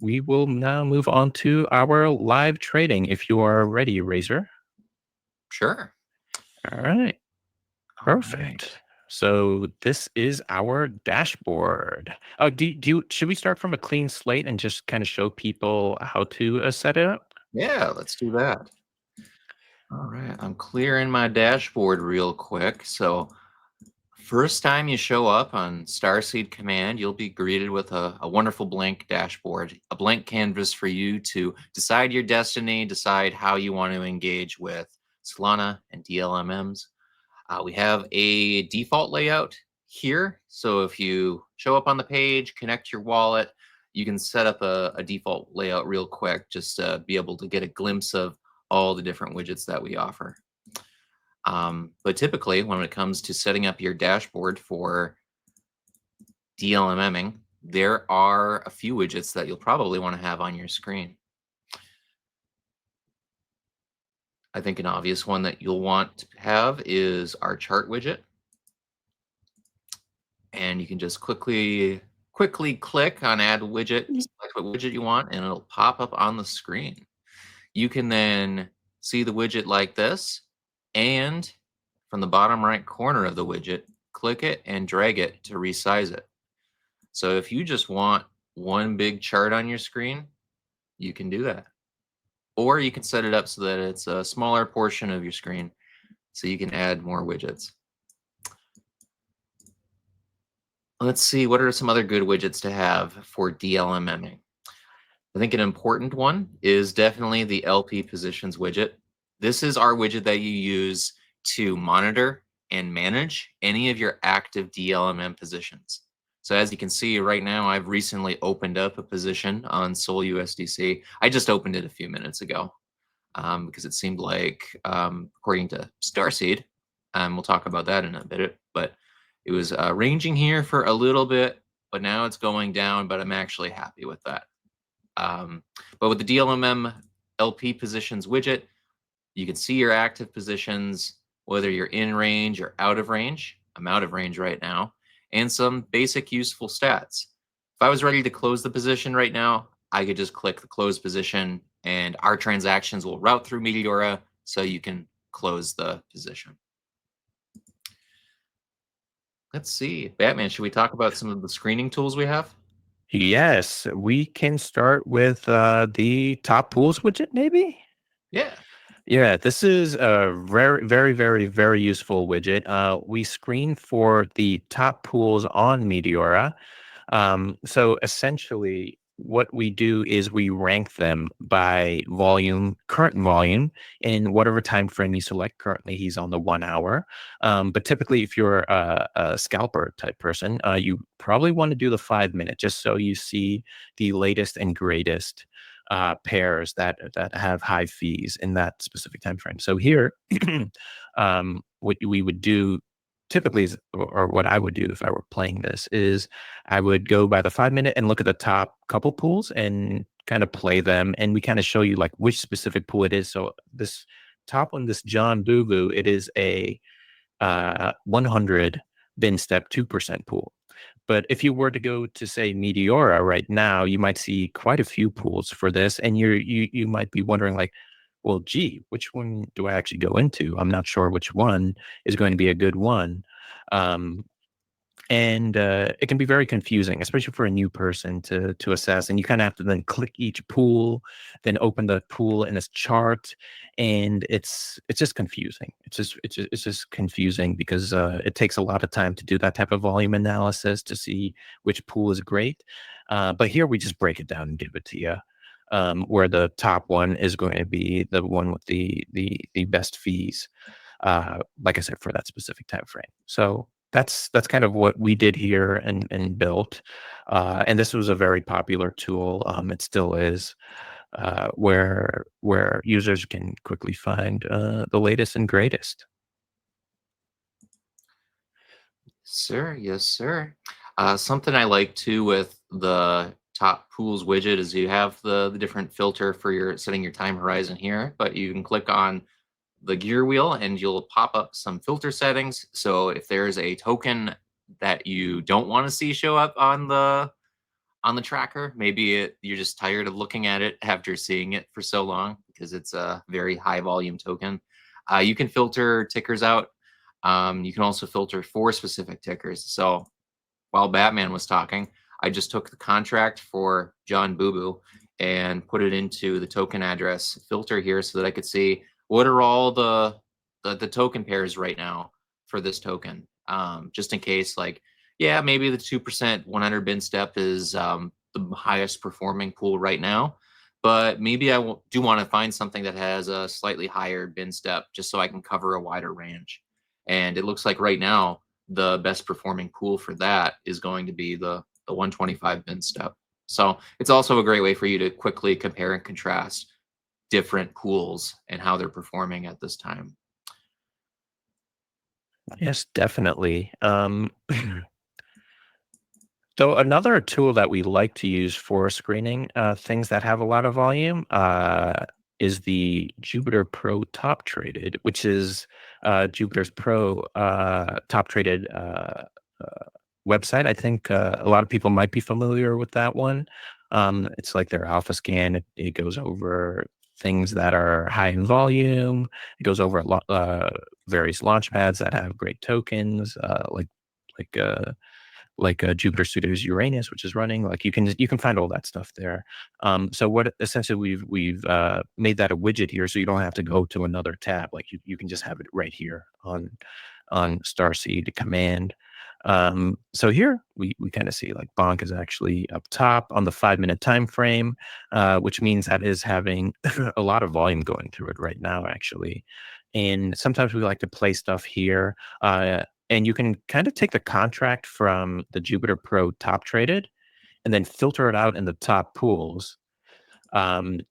we will now move on to our live trading if you are ready, Razor. Sure. All right. All right. Perfect. So this is our dashboard. Should we start from a clean slate and just kind of show people how to set it up? Yeah, let's do that. All right. I'm clearing my dashboard real quick. So, first time you show up on Starseed Command, you'll be greeted with a wonderful blank dashboard, a blank canvas for you to decide your destiny, decide how you want to engage with Solana and DLMMs. We have a default layout here. So if you show up on the page, connect your wallet, you can set up a default layout real quick just to be able to get a glimpse of all the different widgets that we offer. But typically, when it comes to setting up your dashboard for DLMMing, there are a few widgets that you'll probably want to have on your screen. I think an obvious one that you'll want to have is our chart widget. And you can just quickly click on add widget, select what widget you want, and it'll pop up on the screen. You can then see the widget like this, and from the bottom right corner of the widget, click it and drag it to resize it. So if you just want one big chart on your screen, you can do that. Or you can set it up so that it's a smaller portion of your screen so you can add more widgets. Let's see, what are some other good widgets to have for DLMMing? I think an important one is definitely the LP positions widget. This is our widget that you use to monitor and manage any of your active DLMM positions. So as you can see right now, I've recently opened up a position on Sol USDC. I just opened it a few minutes ago because it seemed like, according to Starseed, we'll talk about that in a bit, but it was ranging here for a little bit, but now it's going down, but I'm actually happy with that. But with the DLMM LP positions widget, you can see your active positions, whether you're in range or out of range. I'm out of range right now, and some basic useful stats. If I was ready to close the position right now, I could just click the close position and our transactions will route through Meteora so you can close the position. Let's see. Batman, should we talk about some of the screening tools we have? Yes, we can start with the top pools widget, maybe. Yeah. Yeah, this is a very, very, very, very useful widget. We screen for the top pools on Meteora. So essentially, what we do is we rank them by volume, current volume, in whatever time frame you select. Currently, he's on the 1 hour. But typically, if you're a scalper type person, you probably want to do the 5 minute, just so you see the latest and greatest pairs that have high fees in that specific time frame. So here, what we would do typically is, or what I would do if I were playing this is I would go by the 5 minute and look at the top couple pools and kind of play them. And we kind of show you like which specific pool it is. So this top one, this John Boo, it is a 100 bin step 2% pool. But if you were to go to say Meteora right now, you might see quite a few pools for this, and you might be wondering like, well, gee, which one do I actually go into? I'm not sure which one is going to be a good one. Um, and it can be very confusing, especially for a new person to assess. And you kind of have to then click each pool, then open the pool in this chart, and it's just confusing. It's just confusing because it takes a lot of time to do that type of volume analysis to see which pool is great. But here we just break it down and give it to you. Where the top one is going to be the one with the best fees, like I said, for that specific time frame. So that's kind of what we did here and built. And this was a very popular tool. It still is, where users can quickly find the latest and greatest. Sir, yes, sir. Something I like too with the top pools widget is you have the different filter for your setting your time horizon here, but you can click on the gear wheel and you'll pop up some filter settings. So if there's a token that you don't want to see show up on on the tracker. Maybe you're just tired of looking at it after seeing it for so long because it's a very high volume token. You can filter tickers out. You can also filter for specific tickers. So while Batman was talking, I just took the contract for John Boo Boo and put it into the token address filter here so that I could see what are all the token pairs right now for this token. Just in case, like, yeah, maybe the 2% 100 bin step is the highest performing pool right now, but maybe I do want to find something that has a slightly higher bin step just so I can cover a wider range. And it looks like right now the best performing pool for that is going to be the 125 bin step. So it's also a great way for you to quickly compare and contrast different pools and how they're performing at this time. Yes, definitely. So another tool that we like to use for screening things that have a lot of volume is the Jupiter Pro Top Traded, which is Jupiter's Pro top traded uh, website. I think a lot of people might be familiar with that one. It's like their alpha scan. It goes over things that are high in volume. It goes over various launch pads that have great tokens, like uh, Jupiter Studios Uranus, which is running. Like you can find all that stuff there. So what essentially we've made that a widget here, so you don't have to go to another tab. Like you can just have it right here on Starseed Command. So here we kind of see like Bonk is actually up top on the 5 minute time frame, which means that is having a lot of volume going through it right now, actually. And sometimes we like to play stuff here. And you can kind of take the contract from the Jupiter Pro top traded and then filter it out in the top pools, and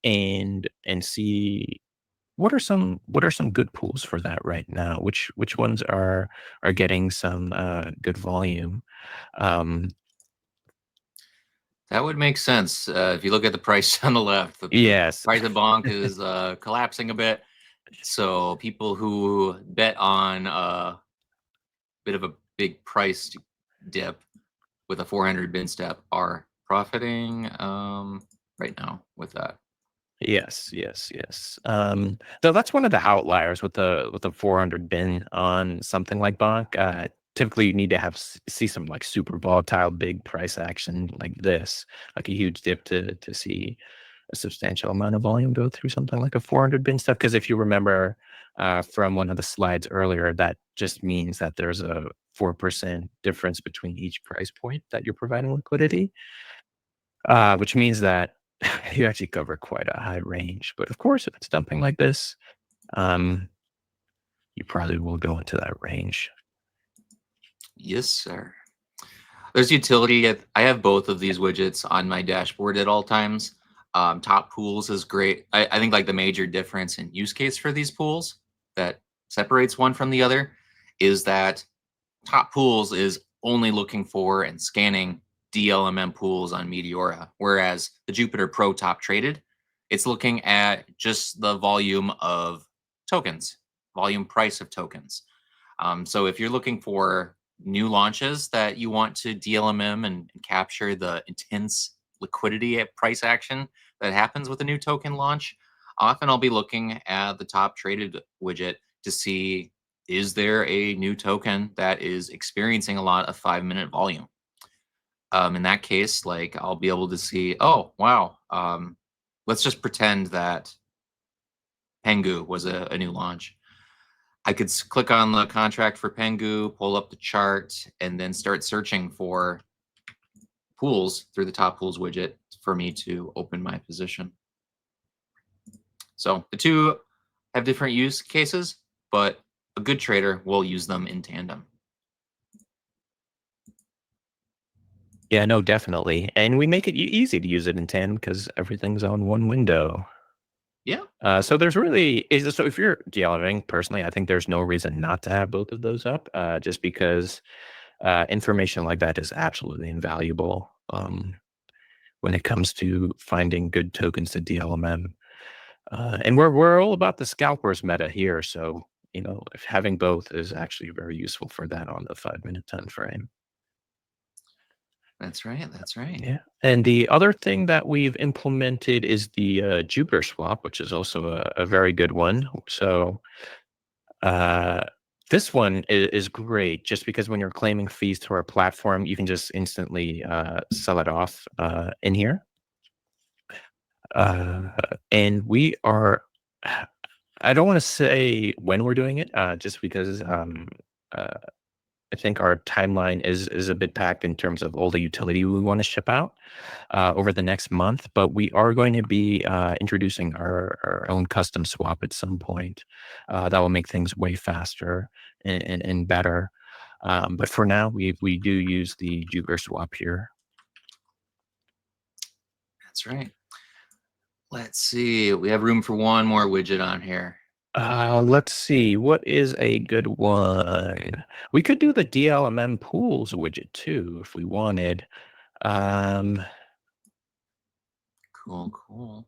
see what are some good pools for that right now. Which ones are getting some good volume. Um, That would make sense. If you look at the price on the left, the yes, price of Bonk is collapsing a bit. So people who bet on a bit of a big price dip with a 400 bin step are profiting right now with that. yes. Though that's one of the outliers with the 400 bin on something like Bonk. Typically, you need to see some like super volatile big price action like this, like a huge dip to see a substantial amount of volume go through something like a 400 bin stuff. Because if you remember from one of the slides earlier, that just means that there's a 4% difference between each price point that you're providing liquidity, which means that you actually cover quite a high range. But of course, if it's dumping like this, um, you probably will go into that range. Yes, sir. There's utility. I have both of these widgets on my dashboard at all times. Top pools is great. I think like the major difference in use case for these pools that separates one from the other is that top pools is only looking for and scanning DLMM pools on Meteora, whereas the Jupiter Pro top traded, it's looking at just the volume of tokens, volume price of tokens. So if you're looking for new launches that you want to DLMM and capture the intense liquidity at price action that happens with a new token launch, often I'll be looking at the top traded widget to see, is there a new token that is experiencing a lot of 5 minute volume? In that case, like I'll be able to see, oh wow, let's just pretend that Pengu was a new launch. I could click on the contract for Pengu, pull up the chart, and then start searching for pools through the top pools widget for me to open my position. So the two have different use cases, but a good trader will use them in tandem. Yeah, no, definitely. And we make it easy to use it in tandem because everything's on one window. Yeah. So there's really is so if you're DLMing personally, I think there's no reason not to have both of those up, just because information like that is absolutely invaluable when it comes to finding good tokens to DLMM. And we're all about the scalpers meta here, so if having both is actually very useful for that on the 5 minute time frame. That's right. That's right. Yeah. And the other thing that we've implemented is the Jupiter swap, which is also a very good one. So uh, this one is great just because when you're claiming fees to our platform, you can just instantly sell it off in here. Uh, and we are, I don't want to say when we're doing it, just because uh, I think our timeline is a bit packed in terms of all the utility we want to ship out over the next month. But we are going to be introducing our own custom swap at some point that will make things way faster and better. But for now, we do use the Jupiter swap here. That's right. Let's see. We have room for one more widget on here. Let's see. What is a good one? We could do the DLMM pools widget too if we wanted. Um, Cool, cool.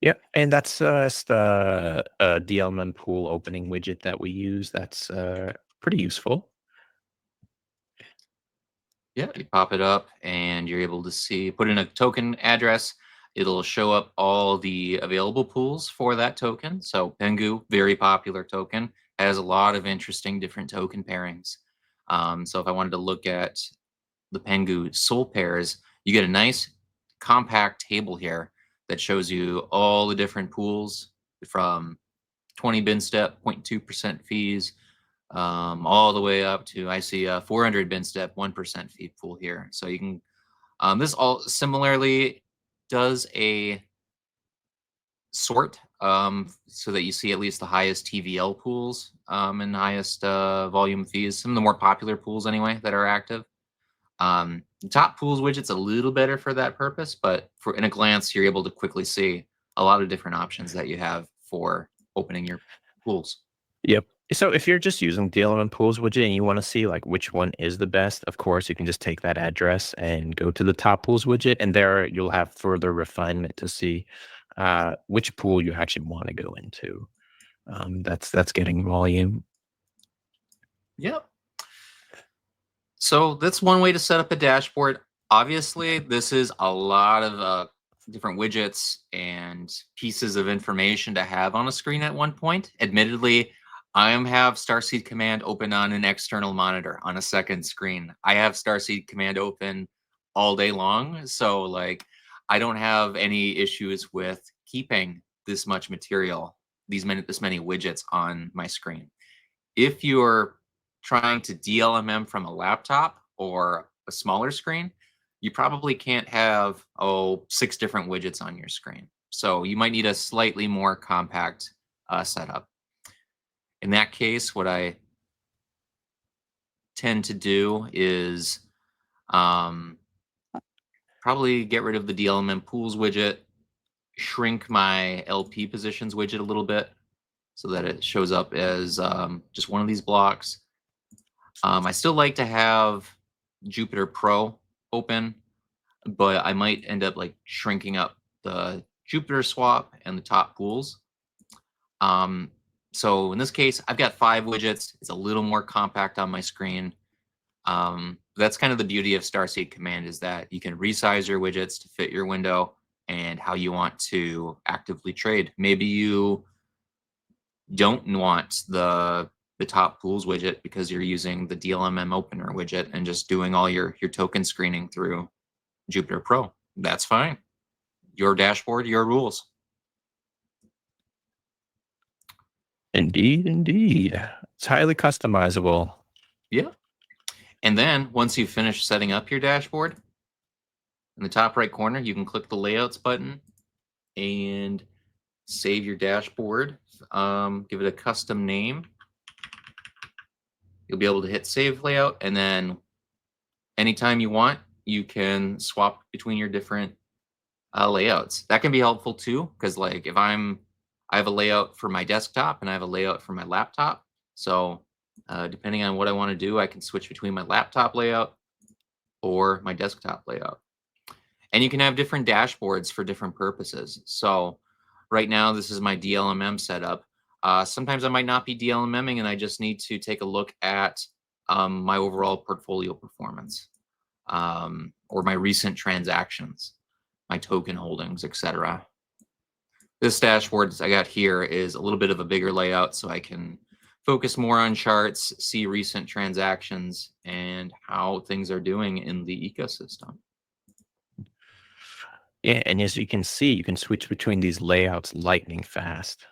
yeah, and that's the DLMM pool opening widget that we use. That's pretty useful. Yeah, you pop it up and you're able to see, put in a token address. It'll show up all the available pools for that token. So Pengu, very popular token, has a lot of interesting different token pairings. So if I wanted to look at the Pengu soul pairs, you get a nice compact table here that shows you all the different pools from 20 bin step, 0.2% fees, all the way up to I see a 400 bin step 1% fee pool here. So you can this all similarly does a sort so that you see at least the highest TVL pools and highest volume fees. Some of the more popular pools anyway that are active. The top pools widget's a little better for that purpose, but for in a glance you're able to quickly see a lot of different options that you have for opening your pools. Yep. So if you're just using DLMM pools widget and you want to see like which one is the best, of course, you can just take that address and go to the top pools widget, and there you'll have further refinement to see which pool you actually want to go into. That's getting volume. Yep. So that's one way to set up a dashboard. Obviously, this is a lot of different widgets and pieces of information to have on a screen at one point. Admittedly, I have Starseed Command open on an external monitor on a second screen. I have Starseed Command open all day long, so like I don't have any issues with keeping this much material, this many widgets on my screen. If you're trying to DLMM from a laptop or a smaller screen, you probably can't have, 6 different widgets on your screen. So you might need a slightly more compact setup. In that case, what I tend to do is um, probably get rid of the DLMM pools widget, shrink my LP positions widget a little bit so that it shows up as just one of these blocks. I still like to have Jupiter Pro open, but I might end up like shrinking up the Jupiter swap and the top pools. Um, so in this case, I've got 5 widgets. It's a little more compact on my screen. That's kind of the beauty of Starseed Command is that you can resize your widgets to fit your window and how you want to actively trade. Maybe you don't want the top pools widget because you're using the DLMM opener widget and just doing all your token screening through Jupiter Pro. That's fine. Your dashboard, your rules. Indeed, indeed. It's highly customizable. Yeah. And then once you've finished setting up your dashboard, in the top right corner, you can click the layouts button and save your dashboard. Give it a custom name. You'll be able to hit save layout, and then anytime you want, you can swap between your different layouts. That can be helpful too, because like if I have a layout for my desktop and I have a layout for my laptop. So depending on what I want to do, I can switch between my laptop layout or my desktop layout. And you can have different dashboards for different purposes. So right now, this is my DLMM setup. Sometimes I might not be DLMMing and I just need to take a look at my overall portfolio performance or my recent transactions, my token holdings, etc. This dashboard I got here is a little bit of a bigger layout so I can focus more on charts, see recent transactions, and how things are doing in the ecosystem. Yeah, and as you can see, you can switch between these layouts lightning fast.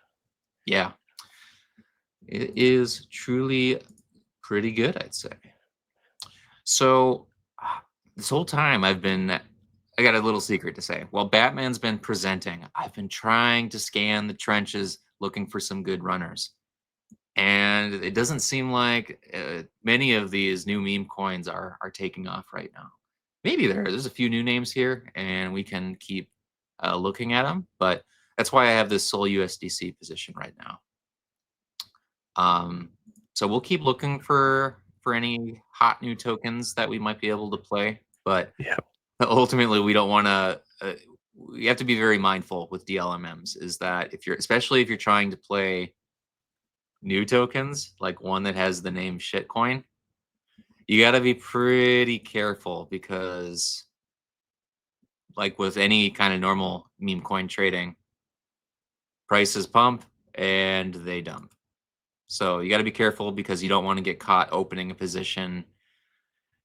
Yeah, it is truly pretty good, I'd say. So this whole time I got a little secret to say. While Batman's been presenting, I've been trying to scan the trenches looking for some good runners. And it doesn't seem like many of these new meme coins are taking off right now. Maybe there's a few new names here, and we can keep looking at them. But that's why I have this Sol USDC position right now. So we'll keep looking for any hot new tokens that we might be able to play. But Yeah. ultimately, we don't want to. We have to be very mindful with DLMMs. Is that especially if you're trying to play new tokens, like one that has the name shitcoin, you got to be pretty careful because, like with any kind of normal meme coin trading, prices pump and they dump. So you got to be careful because you don't want to get caught opening a position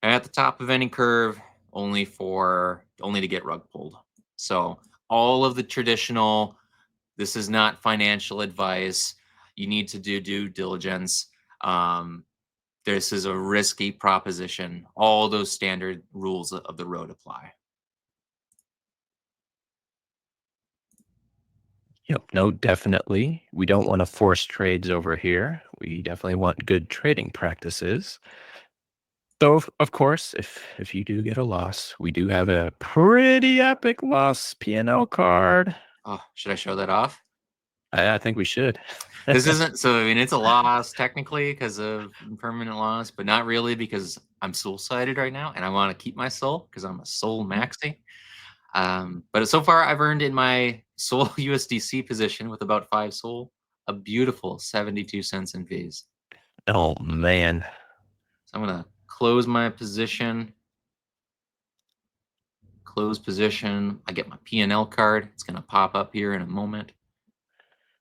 at the top of any curve only to get rug pulled. So all of the traditional, this is not financial advice. You need to do due diligence. This is a risky proposition. All those standard rules of the road apply. Yep. No, definitely. We don't want to force trades over here. We definitely want good trading practices. Though, of course, if you do get a loss, we do have a pretty epic loss P&L card. Oh, should I show that off? I think we should. This isn't so. I mean, it's a loss technically because of permanent loss, but not really because I'm soul sided right now, and I want to keep my soul because I'm a soul maxi. But so far, I've earned in my soul USDC position with about 5 soul a beautiful 72 cents in fees. Oh man. So I'm gonna close my position. Close position. I get my P&L card. It's gonna pop up here in a moment.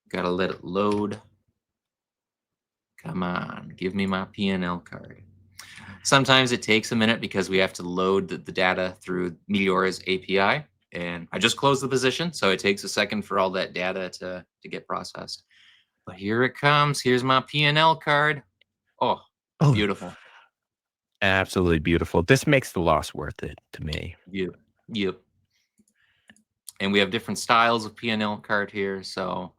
Gotta let it load. Come on, give me my P&L card. Sometimes it takes a minute because we have to load the data through Meteora's API. And I just closed the position, so it takes a second for all that data to get processed. But here it comes. Here's my P&L card. Oh, Oh, beautiful. absolutely beautiful. This makes the loss worth it to me. Yep. Yep. And we have different styles of P&L card here. So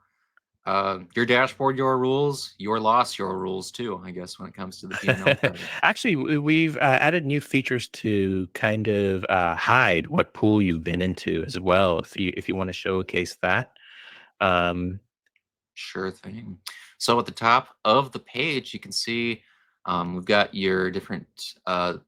your dashboard, your rules, your loss, your rules too, I guess, when it comes to the P&L card. Actually, we've added new features to kind of hide what pool you've been into as well. If you want to showcase that, um, Sure thing. So at the top of the page, you can see we've got your different. I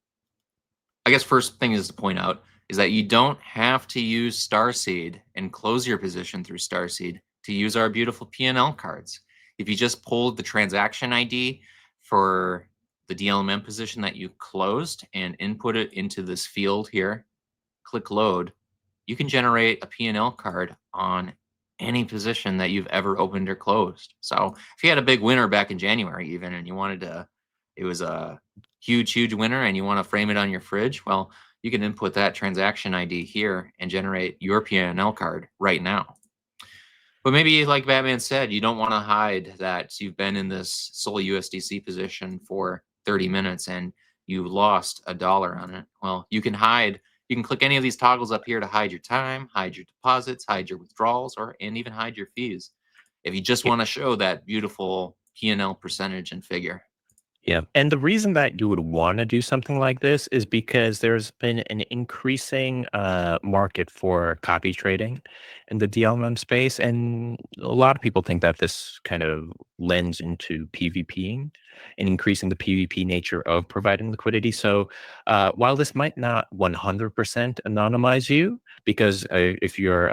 guess first thing is to point out is that you don't have to use Starseed and close your position through Starseed to use our beautiful P&L cards. If you just pulled the transaction ID for the DLMM position that you closed and input it into this field here, click load, you can generate a P&L card on any position that you've ever opened or closed. So if you had a big winner back in January even and you wanted to, it was a huge winner and you want to frame it on your fridge, well, you can input that transaction ID here and generate your P&L card right now. But maybe like Batman said, you don't want to hide that you've been in this Sol USDC position for 30 minutes and you lost $1 on it. Well, you can click any of these toggles up here to hide your time, hide your deposits, hide your withdrawals, and even hide your fees. If you just want to show that beautiful P&L percentage and figure. yeah. And the reason that you would want to do something like this is because there's been an increasing market for copy trading in the DLMM space. And a lot of people think that this kind of lends into PvPing and increasing the PvP nature of providing liquidity. So while this might not 100% anonymize you, because if you're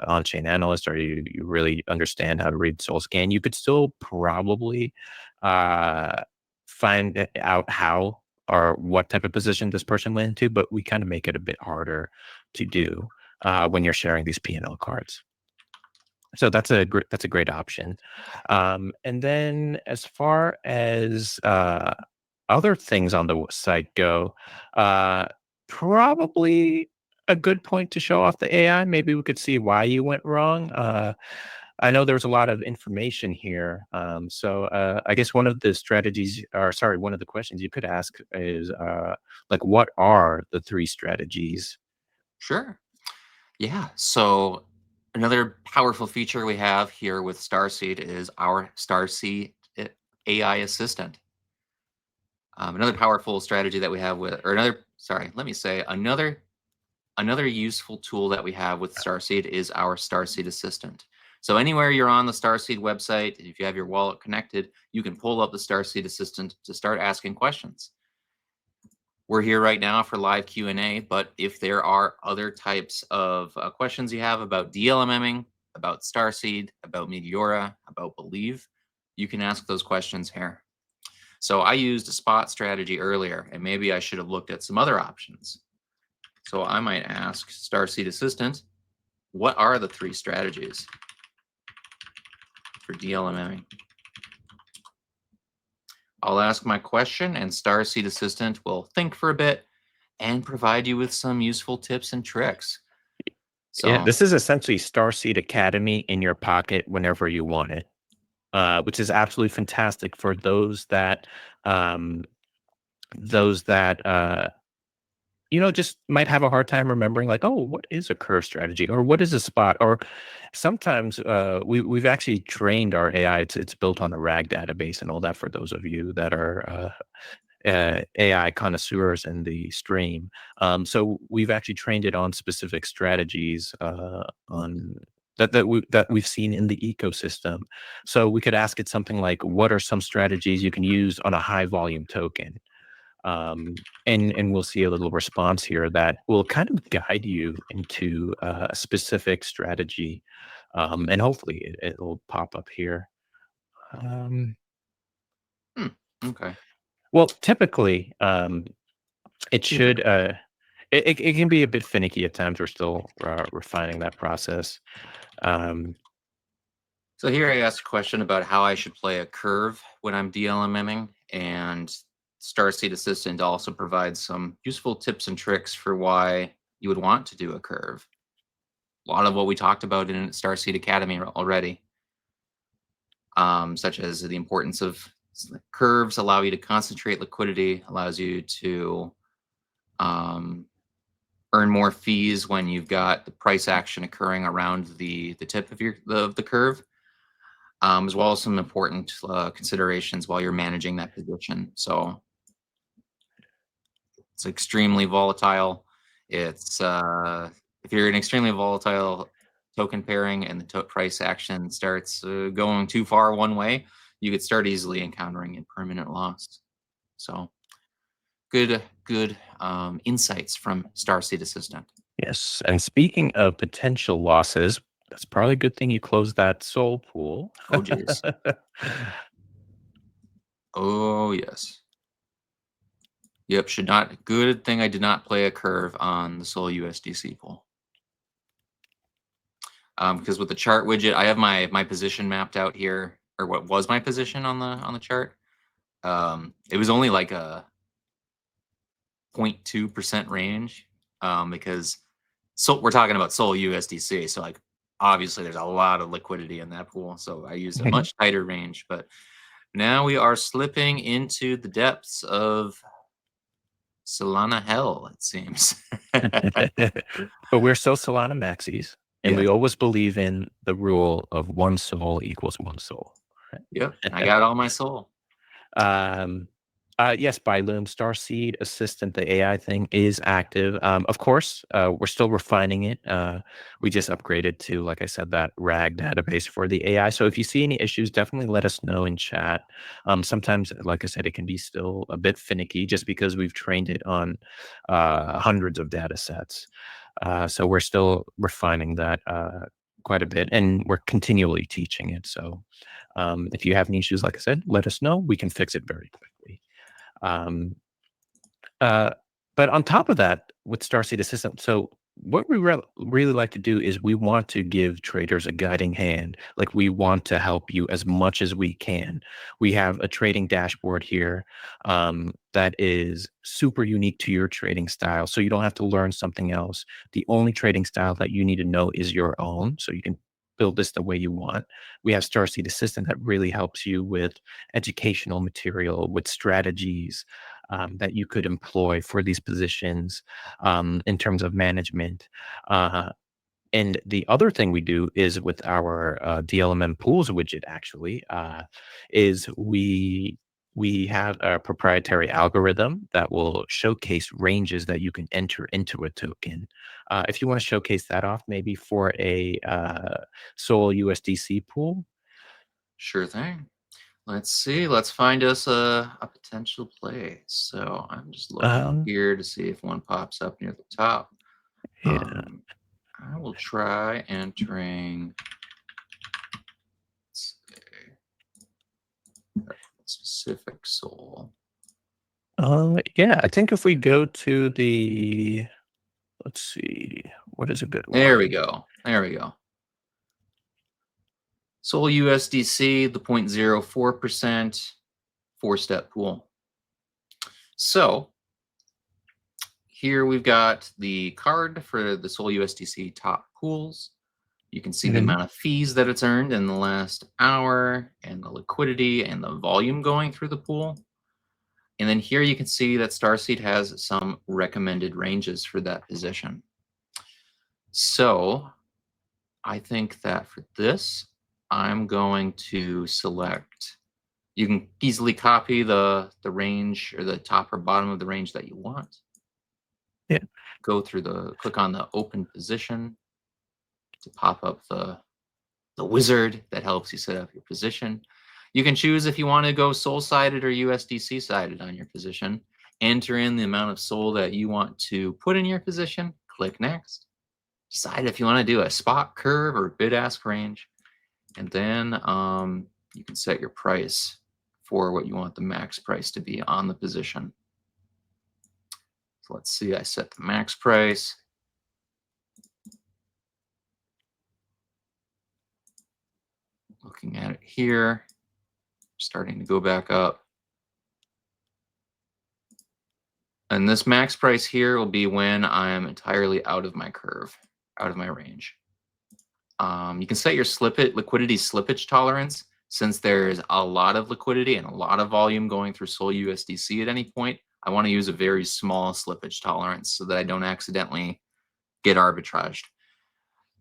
on-chain analyst or you really understand how to read soul scan, you could still probably uh, find out how or what type of position this person went into, but we kind of make it a bit harder to do when you're sharing these P&L cards. So that's a great option. And then as far as other things on the site go, uh, probably a good point to show off the AI. Maybe we could see why you went wrong. I know there's a lot of information here. So I guess one of the strategies, or sorry, one of the questions you could ask is like, what are the three strategies? Sure. Yeah. So another powerful feature we have here with Starseed is our Starseed AI assistant. Another powerful strategy that we have with, or another, sorry, let me say another useful tool that we have with Starseed is our Starseed assistant. So anywhere you're on the Starseed website, if you have your wallet connected, you can pull up the Starseed assistant to start asking questions. We're here right now for live Q&A, but if there are other types of questions you have about DLMMing, about Starseed, about Meteora, about Believe, you can ask those questions here. So I used a spot strategy earlier, and maybe I should have looked at some other options. So I might ask Starseed Assistant, what are the three strategies for DLMMing? I'll ask my question, and Starseed Assistant will think for a bit and provide you with some useful tips and tricks. Yeah, So, this is essentially Starseed Academy in your pocket whenever you want it, which is absolutely fantastic for um, those that just might have a hard time remembering, like, oh, what is a curve strategy, or what is a spot, or sometimes we've actually trained our AI. It's built on a RAG database and all that. For those of you that are AI connoisseurs in the stream. So we've actually trained it on specific strategies on that we've seen in the ecosystem. So we could ask it something like, "What are some strategies you can use on a high volume token?" And we'll see a little response here that will kind of guide you into a specific strategy, and hopefully it'll pop up here. Um, hmm, okay. well, typically, it Yeah. should. It can be a bit finicky at times. We're still refining that process. Um, So here I asked a question about how I should play a curve when I'm DLMMing, and Starseed Assistant also provides some useful tips and tricks for why you would want to do a curve. A lot of what we talked about in Starseed Academy already, such as the importance of curves allow you to concentrate liquidity, allows you to um, earn more fees when you've got the price action occurring around the tip of the curve, as well as some important considerations while you're managing that position. So it's extremely volatile. It's if you're an extremely volatile token pairing and the price action starts going too far one way, you could start easily encountering a permanent loss. So good insights from Starseed Assistant. yes, and speaking of potential losses, that's probably a good thing you closed that soul pool. Oh geez. Oh yes. Yep. Should not. Good thing I did not play a curve on the Sol USDC pool. Because with the chart widget, I have my position mapped out here, or what was my position on the chart. It was only like a 0.2% range, because we're talking about Sol USDC, so like obviously there's a lot of liquidity in that pool. So I used a much tighter range, but now we are slipping into the depths of Solana hell, it seems. But we're still Solana maxis, and Yeah. we always believe in the rule of one soul equals one soul. Yep. I got all my soul. Um, yes, by Loom, Starseed Assistant, the AI thing is active. Of course, we're still refining it. We just upgraded to, like I said, that RAG database for the AI. So if you see any issues, definitely let us know in chat. Sometimes, like I said, it can be still a bit finicky just because we've trained it on hundreds of data sets. So we're still refining that quite a bit, and we're continually teaching it. So if you have any issues, like I said, let us know. We can fix it very quickly. Um, uh, but on top of that, with Starseed Assistant, so what we really like to do is we want to give traders a guiding hand. Like we want to help you as much as we can. We have a trading dashboard here that is super unique to your trading style. So you don't have to learn something else. The only trading style that you need to know is your own. So you can build this the way you want. We have Starseed Assistant that really helps you with educational material, with strategies, that you could employ for these positions in terms of management. Uh, and the other thing we do is with our DLMM pools widget, actually, is we have a proprietary algorithm that will showcase ranges that you can enter into a token. If you want to showcase that off, maybe for a Sol USDC pool. Sure thing. Let's see. Let's find us a potential play. So I'm just looking Um, here to see if one pops up near the top. yeah. Um, I will try entering, let's say, a specific soul. Yeah, I think if we go to the, let's see, what is a good There we one? go. There we go. Sol USDC, the 0.04%, four-step pool. So here we've got the card for the Sol USDC top pools. You can see the Mhm. amount of fees that it's earned in the last hour and the liquidity and the volume going through the pool. And then here you can see that Starseed has some recommended ranges for that position. So I think that for this, I'm going to select, you can easily copy the range or the top or bottom of the range that you want. Yeah. Go through click on the open position to pop up the wizard that helps you set up your position. You can choose if you want to go Sol sided or USDC sided on your position. Enter in the amount of Sol that you want to put in your position. Click next. Decide if you want to do a spot curve or bid ask range. And then you can set your price for what you want the max price to be on the position. So let's see, I set the max price. Looking at it here, starting to go back up. And this max price here will be when I am entirely out of my curve, out of my range. You can set your liquidity slippage tolerance. Since there's a lot of liquidity and a lot of volume going through Sol USDC at any point, I want to use a very small slippage tolerance so that I don't accidentally get arbitraged.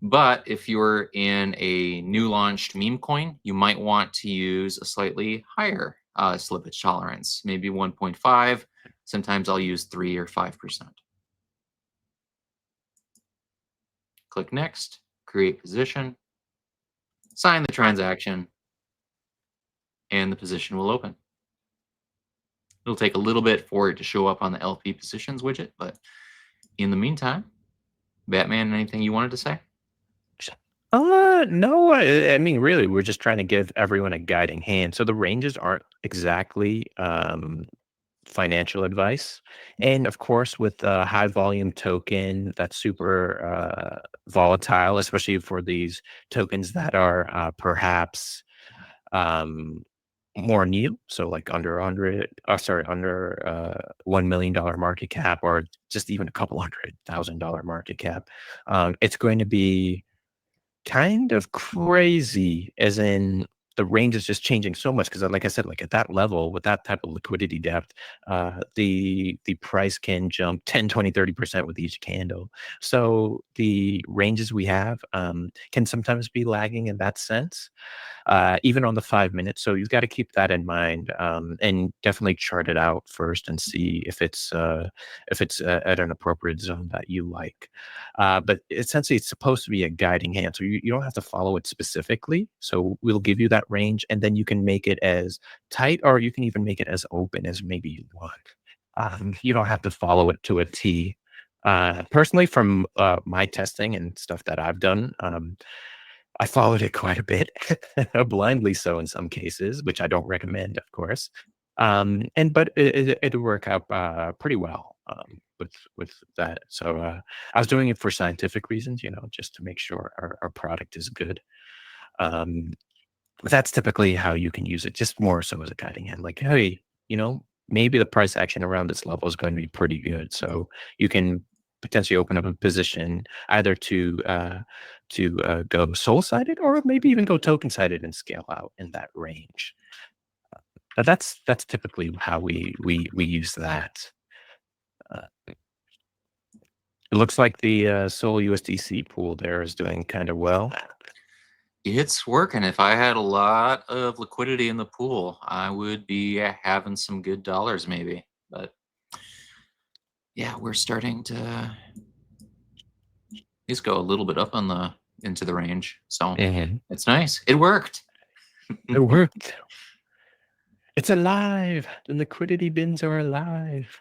But if you're in a new launched meme coin, you might want to use a slightly higher slippage tolerance, maybe 1.5. Sometimes I'll use 3 or 5%. Click next, create position, sign the transaction, and the position will open. It'll take a little bit for it to show up on the LP positions widget, but in the meantime, Batman, anything you wanted to say? No, I mean, really, we're just trying to give everyone a guiding hand. So the ranges aren't exactly financial advice. And of course, with a high volume token that's super volatile, especially for these tokens that are perhaps um, more new. So like under 100, sorry, under $1 million market cap, or just even a couple $100,000 market cap. It's going to be kind of crazy, as in the range is just changing so much because, like I said, like at that level with that type of liquidity depth, the price can jump 10, 20, 30% with each candle. So the ranges we have can sometimes be lagging in that sense, even on the 5 minutes. So you've got to keep that in mind, and definitely chart it out first and see if it's at an appropriate zone that you like. But essentially, it's supposed to be a guiding hand, so you don't have to follow it specifically. So we'll give you that range, and then you can make it as tight, or you can even make it as open as maybe you want. You don't have to follow it to a T. Personally, from my testing and stuff that I've done, I followed it quite a bit, blindly so in some cases, which I don't recommend, of course. But it'd work out pretty well with that. So I was doing it for scientific reasons, just to make sure our product is good. Um, but that's typically how you can use it, just more so as a guiding hand. Like, hey, maybe the price action around this level is going to be pretty good. So you can potentially open up a position either to go soul sided or maybe even go token sided and scale out in that range. But that's typically how we use that. Uh, it looks like the Sol USDC pool there is doing kind of well. It's working. If I had a lot of liquidity in the pool, I would be having some good dollars maybe. But yeah, we're starting to at least go a little bit up on the into the range. So it's nice. It worked. It worked. It's alive. The liquidity bins are alive.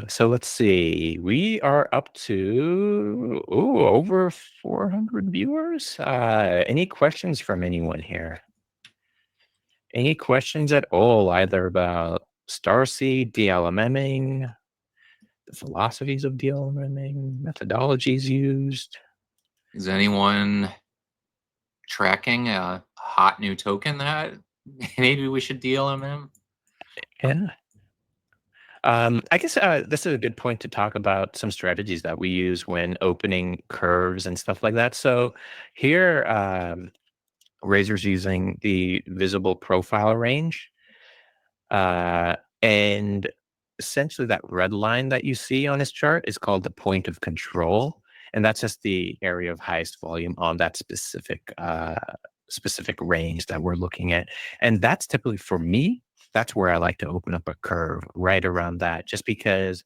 So let's see. We are up to over 400 viewers. Any questions from anyone here? Any questions at all, either about Starseed, DLMMing, the philosophies of DLMMing, methodologies used? Is anyone tracking a hot new token that maybe we should DLMM? Yeah. I guess this is a good point to talk about some strategies that we use when opening curves and stuff like that. So here, Razor's using the visible profile range. And essentially that red line that you see on his chart is called the point of control. And that's just the area of highest volume on that specific range that we're looking at. And that's typically for me, that's where I like to open up a curve right around that, just because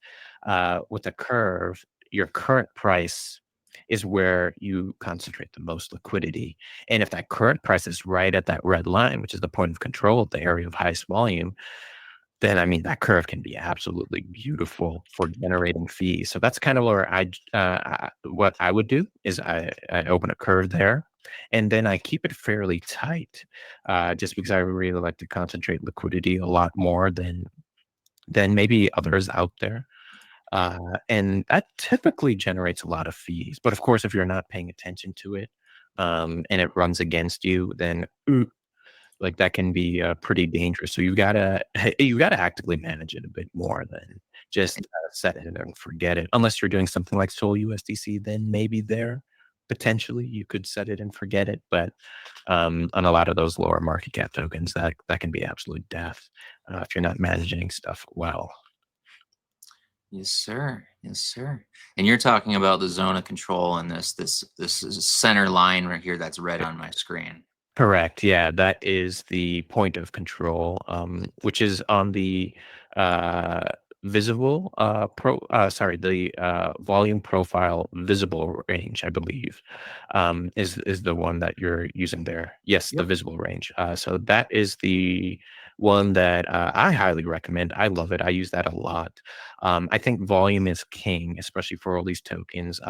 with a curve, your current price is where you concentrate the most liquidity. And if that current price is right at that red line, which is the point of control, the area of highest volume, then I mean that curve can be absolutely beautiful for generating fees. So that's kind of where what I would do is I open a curve there, and then I keep it fairly tight, just because I really like to concentrate liquidity a lot more than maybe others out there. Uh, and that typically generates a lot of fees. But of course, if you're not paying attention to it, and it runs against you, then like that can be pretty dangerous. So you gotta actively manage it a bit more than just set it and forget it. Unless you're doing something like Sol USDC, then maybe there potentially you could set it and forget it. But on a lot of those lower market cap tokens, that can be absolute death if you're not managing stuff well. Yes, sir. Yes, sir. And you're talking about the zone of control in this is center line right here that's red on my screen. Correct. Yeah, that is the point of control, which is on the uh, visible sorry, the volume profile visible range, I believe, is the one that you're using there. Yes, the Yep. visible range. So that is the one that I highly recommend. I love it. I use that a lot. I think volume is king, especially for all these tokens.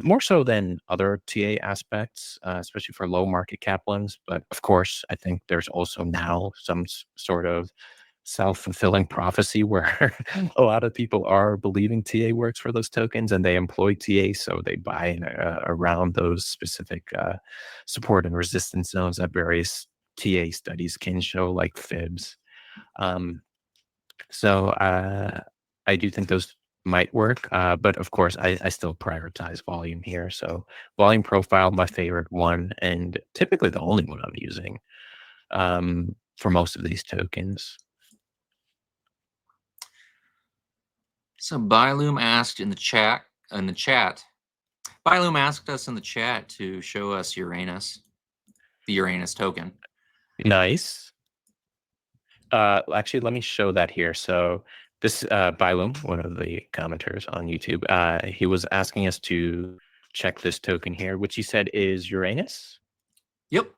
More so than other TA aspects, especially for low market cap ones. But of course, I think there's also now some sort of self-fulfilling prophecy where a lot of people are believing TA works for those tokens and they employ TA, so they buy around those specific support and resistance zones that various TA studies can show, like fibs. Um, so I do think those might work, but of course, I still prioritize volume here. So volume profile, my favorite one, and typically the only one I'm using for most of these tokens. So Byloom asked in the chat, Byloom asked us in the chat to show us Uranus, the Uranus token. Nice. Actually, let me show that here. So this Bylum, one of the commenters on YouTube, he was asking us to check this token here, which he said is Uranus. Yep.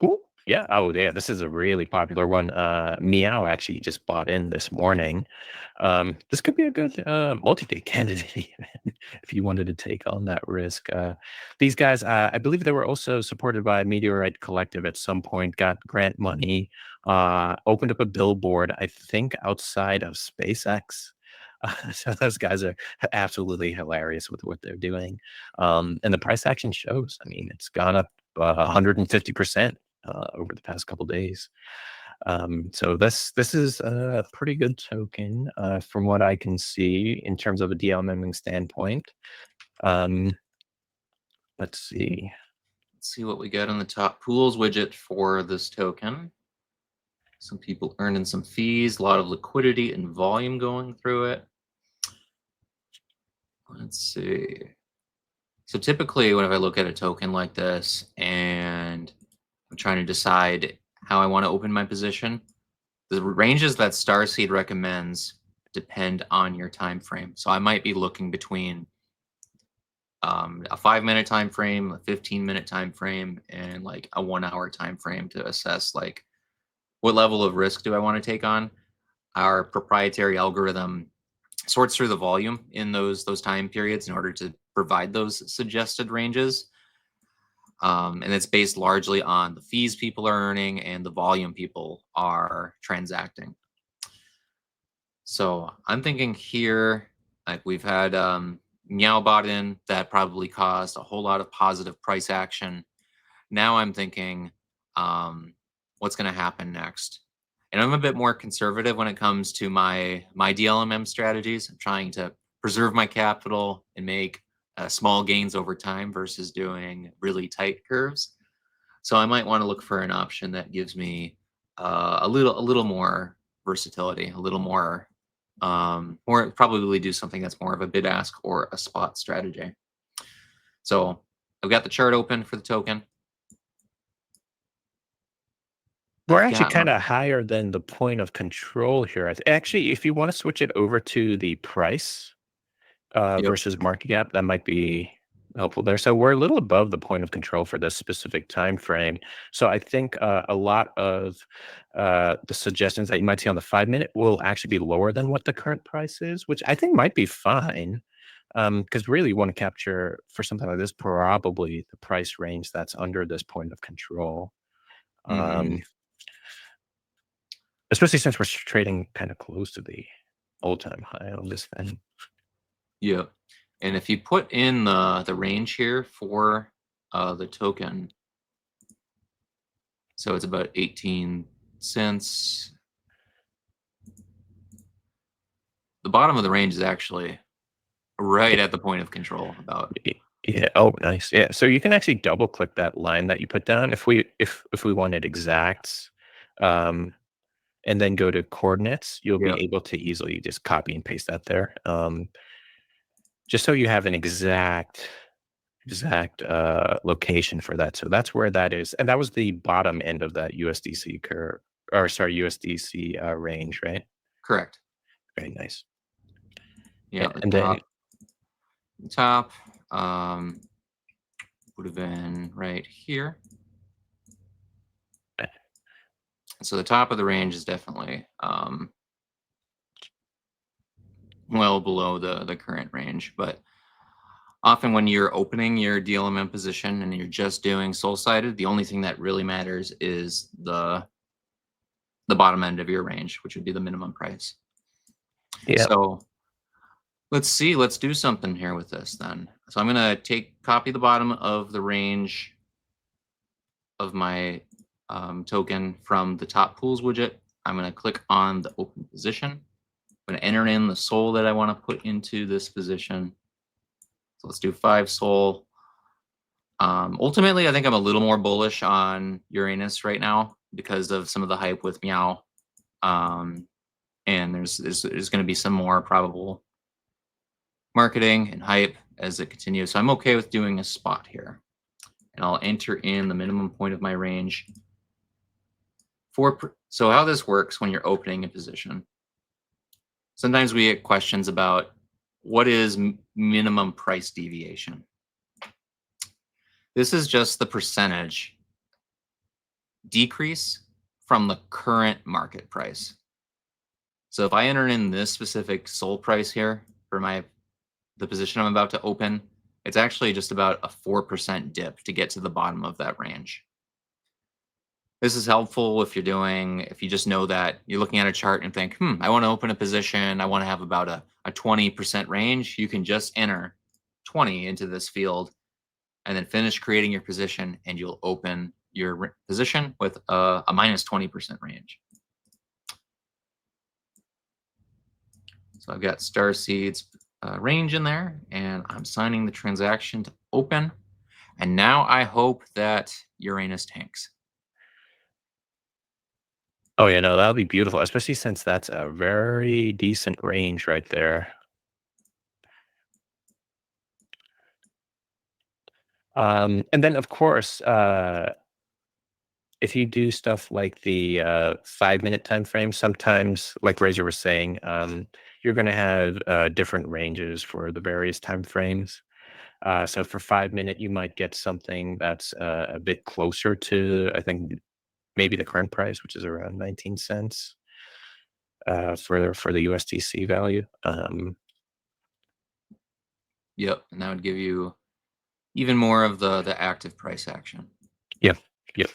Cool. Yeah. Oh, yeah. This is a really popular one. Meow actually just bought in this morning. This could be a good multi-day candidate if you wanted to take on that risk. These guys, I believe they were also supported by Meteorite Collective at some point, got grant money, opened up a billboard, I think outside of SpaceX. So those guys are absolutely hilarious with what they're doing. And the price action shows. I mean, it's gone up 150% over the past couple days. So this is a pretty good token from what I can see in terms of a DLMMing standpoint. Um, let's see. Let's see what we got on the top pools widget for this token. Some people earning some fees, a lot of liquidity and volume going through it. Let's see. So typically when I look at a token like this and I'm trying to decide how I want to open my position, the ranges that Starseed recommends depend on your time frame. So I might be looking between a 5-minute time frame, a 15-minute time frame, and like a 1-hour time frame to assess like what level of risk do I want to take on. Our proprietary algorithm sorts through the volume in those time periods in order to provide those suggested ranges. And it's based largely on the fees people are earning and the volume people are transacting. So I'm thinking here, like we've had Meow bought in, that probably caused a whole lot of positive price action. Now I'm thinking, what's going to happen next? And I'm a bit more conservative when it comes to my DLMM strategies. I'm trying to preserve my capital and make small gains over time versus doing really tight curves. So I might want to look for an option that gives me a little more versatility, a little more, or probably do something that's more of a bid ask or a spot strategy. So I've got the chart open for the token. We're I've actually got my, kind of higher than the point of control here. Actually, if you want to switch it over to the price yep, versus market cap, that might be helpful there. So we're a little above the point of control for this specific time frame. So I think a lot of the suggestions that you might see on the 5-minute will actually be lower than what the current price is, which I think might be fine. Because really you want to capture for something like this, probably the price range that's under this point of control. mm-hmm. Um, Especially since we're trading kind of close to the all-time high on this thing. Yep. And if you put in the range here for the token, so it's about 18 cents. The bottom of the range is actually right at the point of control. About Yeah. Oh, nice. Yeah. So you can actually double click that line that you put down if we wanted exacts, um, and then go to coordinates, you'll yeah, be able to easily just copy and paste that there. Just so you have an exact location for that. So that's where that is. And that was the bottom end of that USDC curve, or sorry, USDC range, right? correct. Very nice. Yeah, the And then top um, would have been right here. So the top of the range is definitely well below the current range, but often when you're opening your DLMM position and you're just doing soul-sided, the only thing that really matters is the bottom end of your range, which would be the minimum price. yeah. So let's see, let's do something here with this then. So I'm gonna copy the bottom of the range of my token from the top pools widget. I'm gonna click on the open position. I'm gonna enter in the soul that I wanna put into this position. So let's do 5 soul. Ultimately, I think I'm a little more bullish on Uranus right now because of some of the hype with Meow. And there's going to be some more probable marketing and hype as it continues. So I'm okay with doing a spot here. And I'll enter in the minimum point of my range. So how this works when you're opening a position. Sometimes we get questions about what is minimum price deviation. This is just the percentage decrease from the current market price. So if I enter in this specific sold price here for the position I'm about to open, it's actually just about a 4% dip to get to the bottom of that range. This is helpful if you just know that you're looking at a chart and think, I want to open a position. I want to have about a 20% range. You can just enter 20 into this field and then finish creating your position, and you'll open your position with a minus 20% range. So I've got Starseed's range in there, and I'm signing the transaction to open. And now I hope that Uranus tanks. Oh yeah, no, that'll be beautiful, especially since that's a very decent range right there. And then of course, if you do stuff like the 5-minute time frame, sometimes, like Razor was saying, you're going to have different ranges for the various time frames. So for 5-minute, you might get something that's a bit closer to, I think, maybe the current price, which is around 19 cents for the USDC value. Yep, and that would give you even more of the active price action. Yep, yep.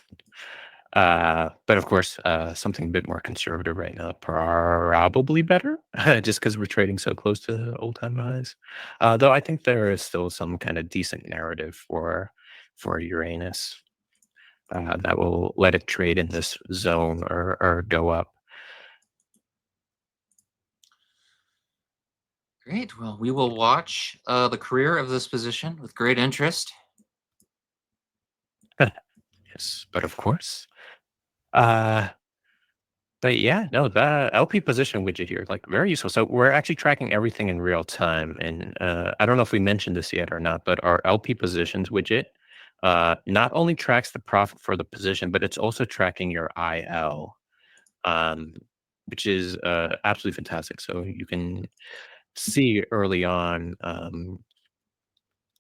But of course, something a bit more conservative right now, probably better, just because we're trading so close to old-time highs. Though I think there is still some kind of decent narrative for Uranus that will let it trade in this zone or go up. Great. Well, we will watch the career of this position with great interest. Yes, but of course. Uh, But yeah, no, the LP position widget here, like very useful. So we're actually tracking everything in real time. And I don't know if we mentioned this yet or not, but our LP positions widget not only tracks the profit for the position, but it's also tracking your IL, um, which is absolutely fantastic. So you can see early on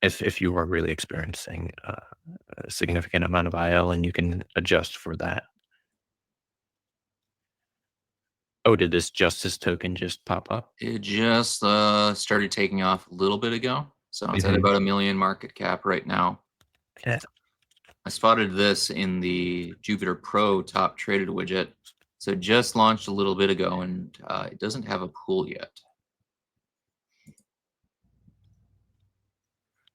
if you are really experiencing a significant amount of IL, and you can adjust for that. Oh, did this justice token just pop up? It just started taking off a little bit ago. So it's at Mhm. about 1 million market cap right now. Yeah. I spotted this in the Jupiter Pro top traded widget. So it just launched a little bit ago, and it doesn't have a pool yet.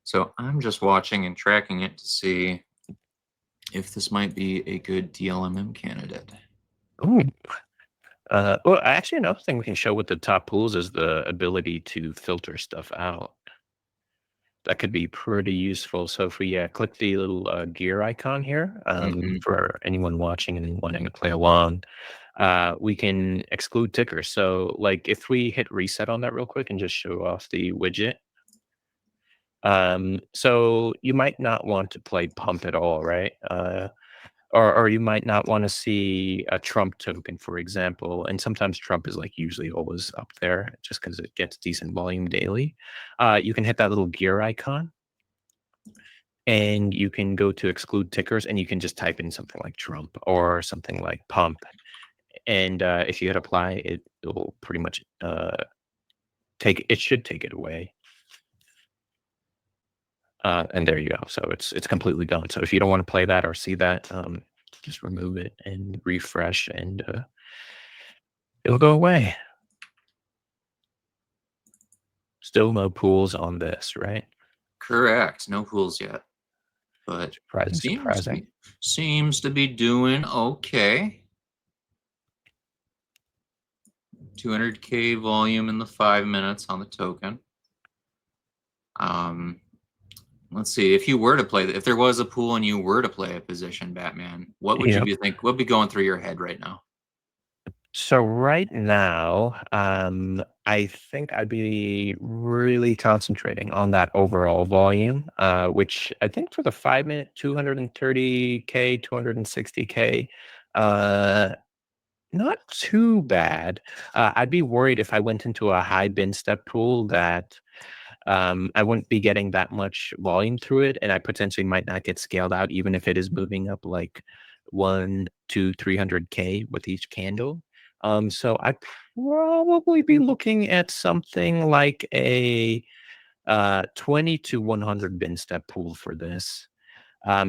So I'm just watching and tracking it to see if this might be a good DLMM candidate. Ooh. Well, actually, another thing we can show with the top pools is the ability to filter stuff out. That could be pretty useful. So if we click the little gear icon here, Mhm. for anyone watching and wanting to play along, we can exclude tickers. So like if we hit reset on that real quick and just show off the widget, so you might not want to play pump at all, right? Or you might not want to see a Trump token, for example. And sometimes Trump is like usually always up there just because it gets decent volume daily. You can hit that little gear icon and you can go to exclude tickers and you can just type in something like Trump or something like pump. And if you hit apply, it will pretty much it should take it away. And there you go. So it's completely gone. So if you don't want to play that or see that, just remove it and refresh, and it'll go away. Still no pools on this, right? Correct. No pools yet, but Surprising, seems to surprising. be seems to be doing okay. 200K volume in the 5 minutes on the token. Um, let's see. If you were to play, if there was a pool and you were to play a position, Batman, what would you Yep. be think? What would be going through your head right now? So right now, I think I'd be really concentrating on that overall volume, which I think for the 5 minute, 230K, 260K, uh, not too bad. I'd be worried if I went into a high bin step pool that I wouldn't be getting that much volume through it, and I potentially might not get scaled out, even if it is moving up like 1, 2, 300K with each candle. So I'd probably be looking at something like a 20 to 100 bin step pool for this,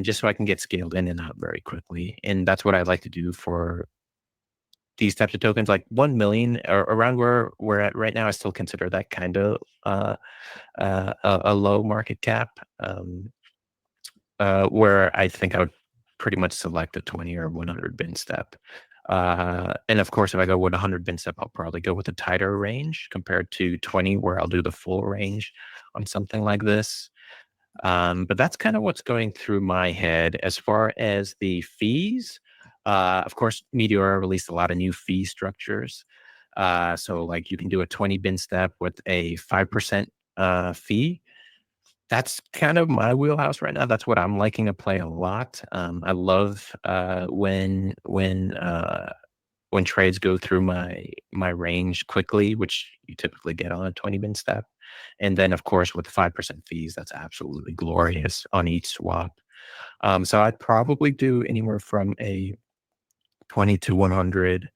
just so I can get scaled in and out very quickly. And that's what I like to do for these types of tokens, like 1 million or around where we're at right now. I still consider that kind of a low market cap, where I think I would pretty much select a 20 or 100 bin step. And of course, if I go with 100 bin step, I'll probably go with a tighter range compared to 20, where I'll do the full range on something like this. But that's kind of what's going through my head as far as the fees. Of course, Meteora released a lot of new fee structures. So, like, you can do a 20 bin step with a 5% fee. That's kind of my wheelhouse right now. That's what I'm liking to play a lot. I love when trades go through my range quickly, which you typically get on a 20 bin step. And then, of course, with 5% fees, that's absolutely glorious on each swap. So I'd probably do anywhere from a 20 to 100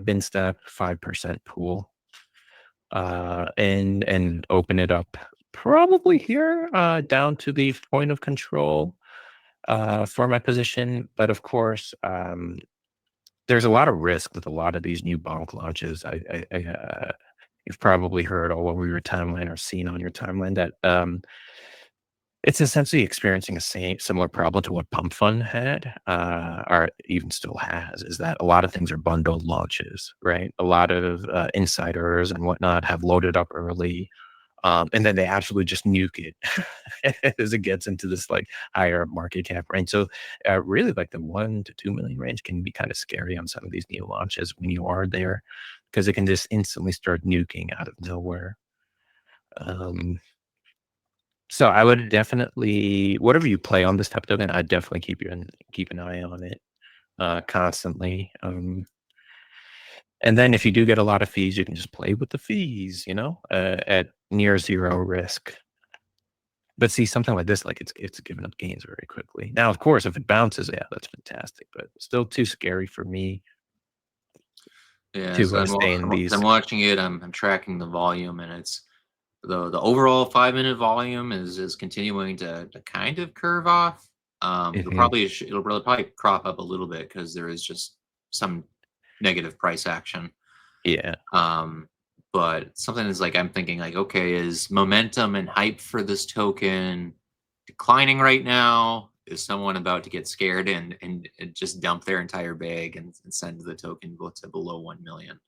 bin step, 5% pool, and open it up probably here down to the point of control for my position. But of course, there's a lot of risk with a lot of these new bonk launches. You've probably heard all over your timeline or seen on your timeline that it's essentially experiencing a similar problem to what Pump Fund had, or even still has, is that a lot of things are bundled launches, right? A lot of insiders and whatnot have loaded up early, and then they absolutely just nuke it as it gets into this like higher market cap range. So, really, like the 1 to 2 million range can be kind of scary on some of these new launches when you are there, because it can just instantly start nuking out of nowhere. Um, so I would definitely, whatever you play on this type of token, I'd definitely keep an eye on it constantly. And then if you do get a lot of fees, you can just play with the fees, at near zero risk. But see, something like this, like it's giving up gains very quickly. Now, of course, if it bounces, yeah, that's fantastic, but still too scary for me Yeah, to so stay in as I'm these. watching it, I'm tracking the volume, and it's the overall 5 minute volume is continuing to kind of curve off. Mhm. It'll probably crop up a little bit because there is just some negative price action. Yeah, Um, but something is like I'm thinking like, okay, is momentum and hype for this token declining right now? Is someone about to get scared and just dump their entire bag and send the token to below 1 million?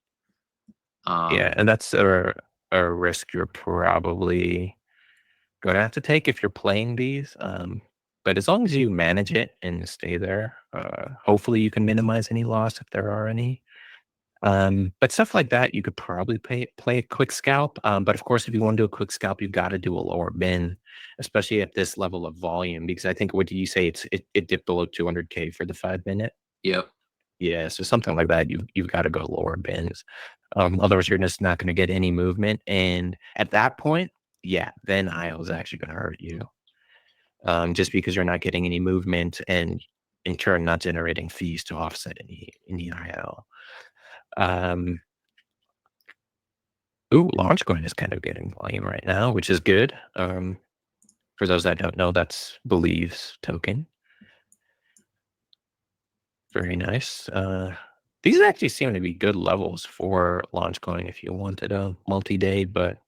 yeah, Um, and that's a risk you're probably gonna have to take if you're playing these. But as long as you manage it and stay there, hopefully you can minimize any loss if there are any. But stuff like that, you could probably play a quick scalp. But of course, if you want to do a quick scalp, you've got to do a lower bin, especially at this level of volume. Because I think, what did you say? It dipped below 200K for the 5 minute. yep. Yeah, so something like that, you've got to go lower bins. Otherwise, you're just not going to get any movement. And at that point, yeah, then IO is actually going to hurt you, just because you're not getting any movement and in turn not generating fees to offset any IO. Um, Ooh, Launchcoin is kind of getting volume right now, which is good. For those that don't know, that's Believe's token. Very nice. These actually seem to be good levels for Launchcoin if you wanted a multi-day, but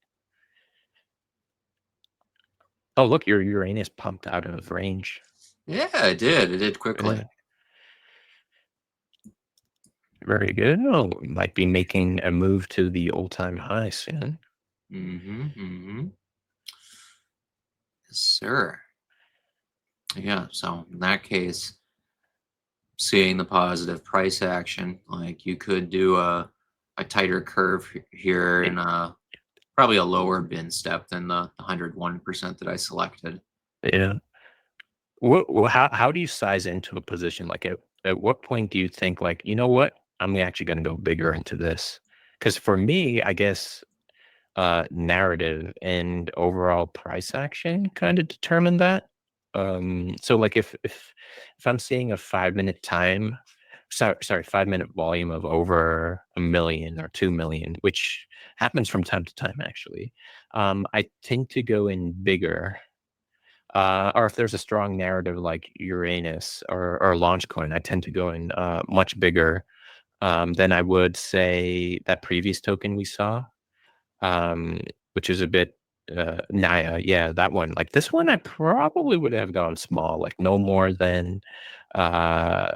oh, look, your Uranus pumped out of range. Yeah, it did. It did quickly. Yeah, very good. Oh, might be making a move to the all-time high soon. Mm-hmm. Mm-hmm. Yes, sir. Yeah. So in that case, seeing the positive price action, like you could do a tighter curve here Y- and probably a lower bin step than the 101% that I selected. Yeah. How do you size into a position? Like, at what point do you think, like, you know what, I'm actually going to go bigger into this? Because for me, I guess narrative and overall price action kind of determine that. So like if I'm seeing a 5 minute time, sorry, 5 minute volume of over 1 million or 2 million, which happens from time to time actually, I tend to go in bigger. Or if there's a strong narrative like Uranus or Launch Coin, I tend to go in much bigger than I would say that previous token we saw, um, which is a bit Naya. Yeah, that one. Like this one, I probably would have gone small, like no more than uh,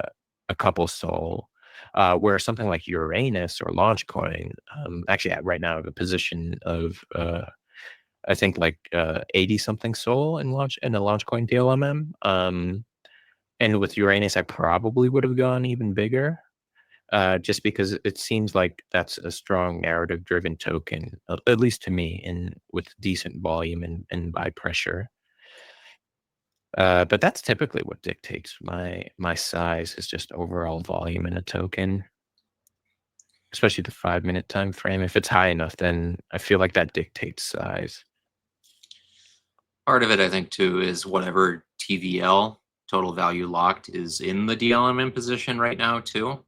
a couple soul. Where something like Uranus or Launch Coin, actually, right now I have a position of I think like 80 something soul in the Launch Coin DLMM. And with Uranus, I probably would have gone even bigger just because it seems like that's a strong narrative driven token, at least to me, and with decent volume and buy pressure. But that's typically what dictates my size is just overall volume in a token, especially the 5 minute time frame. If it's high enough, then I feel like that dictates size. Part of it, I think, too, is whatever TVL, total value locked, is in the DLMM position right now, too.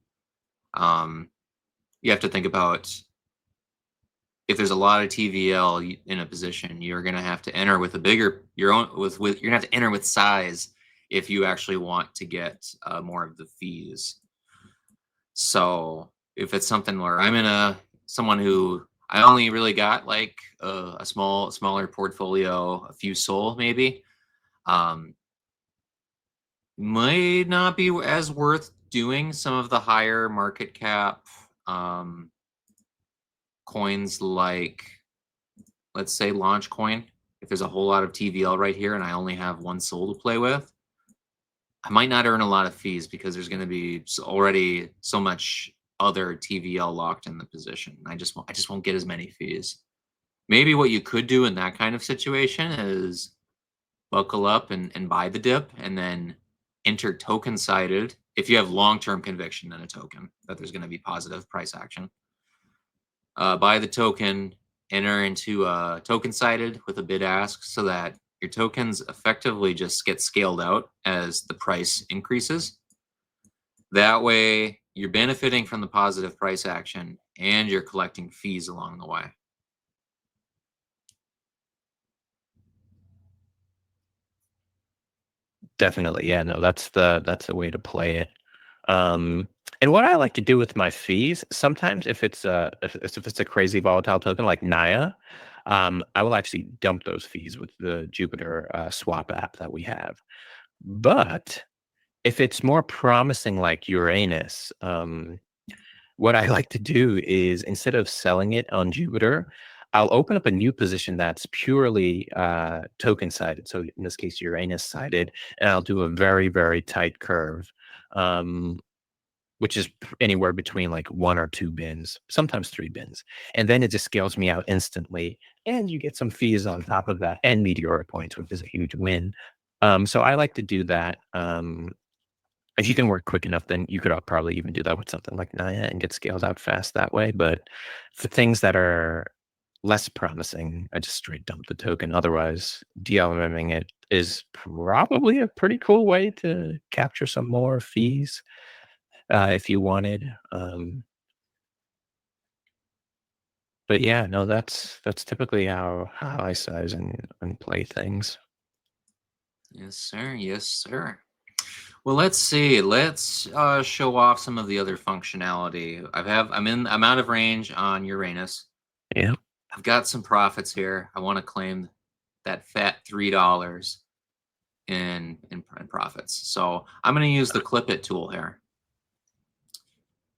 You have to think about if there's a lot of TVL in a position, you're going to have to enter with a bigger you're going to have to enter with size if you actually want to get more of the fees. So if it's something where I'm in someone who I only really got like a smaller portfolio, a few soul maybe, um, might not be as worth doing some of the higher market cap coins like, let's say, Launch Coin. If there's a whole lot of TVL right here and I only have one soul to play with, I might not earn a lot of fees because there's going to be already so much other TVL locked in the position. I just won't get as many fees. Maybe what you could do in that kind of situation is buckle up and buy the dip and then enter token sided if you have long-term conviction in a token that there's going to be positive price action. Buy the token, enter into token sided with a bid ask so that your tokens effectively just get scaled out as the price increases. That way, you're benefiting from the positive price action and you're collecting fees along the way. Definitely, yeah. No, that's the way to play it. Um, and what I like to do with my fees, sometimes if it's a crazy volatile token like Naya, I will actually dump those fees with the Jupiter swap app that we have. But if it's more promising like Uranus, what I like to do is instead of selling it on Jupiter, I'll open up a new position that's purely token sided. So in this case, Uranus sided, and I'll do a very, very tight curve. Um, which is anywhere between like 1 or 2 bins, sometimes 3 bins, and then it just scales me out instantly, and you get some fees on top of that and Meteora points, which is a huge win. So I like to do that. If you can work quick enough, then you could probably even do that with something like Naya and get scaled out fast that way, but for things that are less promising, I just straight dump the token. Otherwise, DLMMing it is probably a pretty cool way to capture some more fees if you wanted. But yeah, no, that's typically how I size and play things. Yes, sir. Yes, sir. Well, let's see. Let's show off some of the other functionality. I'm out of range on Uranus. Yeah, I've got some profits here. I want to claim that fat $3 in profits. So I'm going to use the Clip It tool here.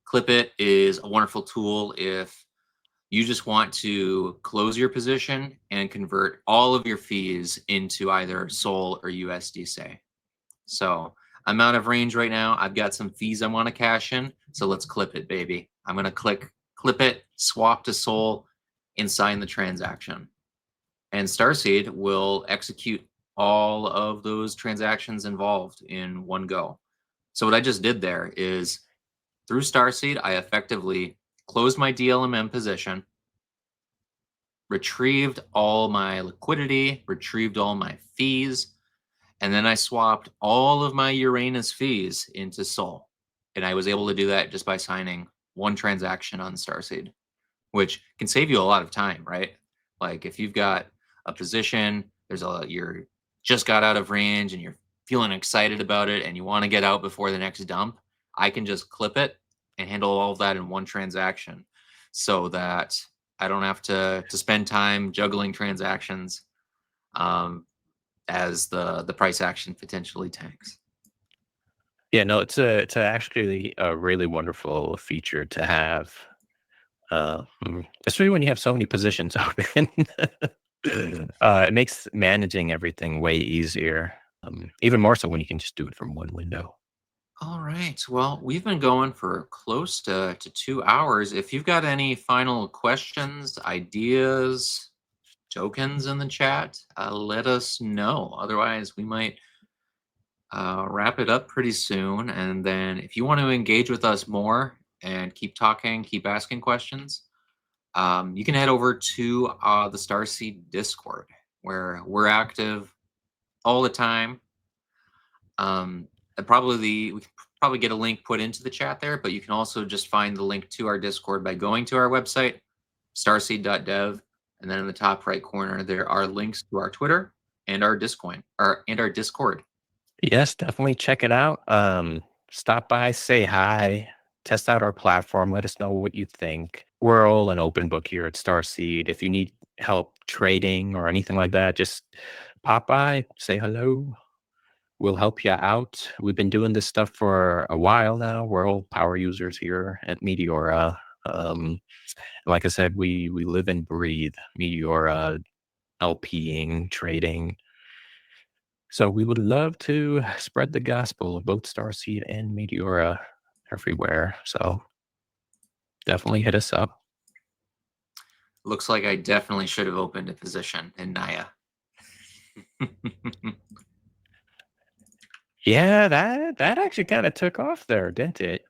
Clip It is a wonderful tool if you just want to close your position and convert all of your fees into either Sol or USDC. So I'm out of range right now. I've got some fees I want to cash in. So let's clip it, baby. I'm going to click Clip It, swap to Sol, and sign the transaction. And Starseed will execute all of those transactions involved in one go. So what I just did there is through Starseed, I effectively closed my DLMM position, retrieved all my liquidity, retrieved all my fees, And then I swapped all of my Uranus fees into Sol. And I was able to do that just by signing one transaction on Starseed, which can save you a lot of time, right? Like if you've got a position, you're just got out of range and you're feeling excited about it and you want to get out before the next dump, I can just clip it and handle all of that in one transaction so that I don't have to spend time juggling transactions um, as the price action potentially tanks. Yeah, no, it's actually a really wonderful feature to have, especially when you have so many positions open. It makes managing everything way easier, even more so when you can just do it from one window. All right. Well, we've been going for close to 2 hours. If you've got any final questions, ideas, tokens in the chat, let us know. Otherwise, we might wrap it up pretty soon. And then if you want to engage with us more and keep talking, keep asking questions, you can head over to the Starseed Discord, where we're active all the time. We can probably get a link put into the chat there, but you can also just find the link to our Discord by going to our website, starseed.dev, and then in the top right corner there are links to our Twitter and our Discord. Yes, definitely check it out. Stop by, say hi, test out our platform, let us know what you think. We're all an open book here at Starseed. If you need help trading or anything like that, just pop by, say hello. We'll help you out. We've been doing this stuff for a while now. We're all power users here at Meteora. Like I said, we live and breathe Meteora, LPing, trading. So we would love to spread the gospel of both Starseed and Meteora everywhere. So definitely hit us up. Looks like I definitely should have opened a position in Naya. Yeah, that actually kind of took off there, didn't it?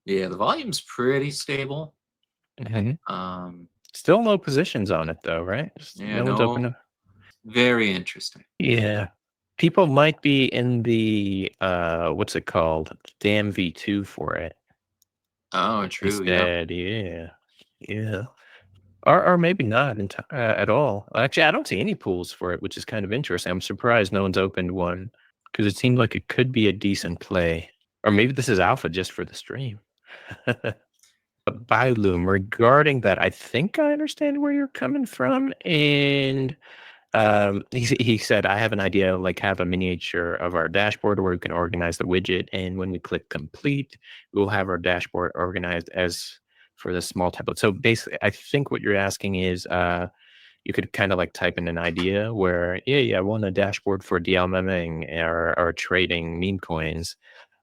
Yeah, the volume's pretty stable. Mhm. Um, Still no positions on it though, right? yeah, No one's open. no, very interesting. Yeah. People might be in the what's it called? Damn V2 for it Oh, true. Yep. instead. Yeah. Yeah. Or maybe not at all. Actually, I don't see any pools for it, which is kind of interesting. I'm surprised no one's opened one because it seemed like it could be a decent play. Or maybe this is alpha just for the stream. But Loom, regarding that, I think I understand where you're coming from. And he said, I have an idea, like have a miniature of our dashboard where we can organize the widget. And when we click complete, we'll have our dashboard organized as for the small template. So basically, I think what you're asking is you could kind of like type in an idea where, yeah, I want a dashboard for DLMMing or trading meme coins.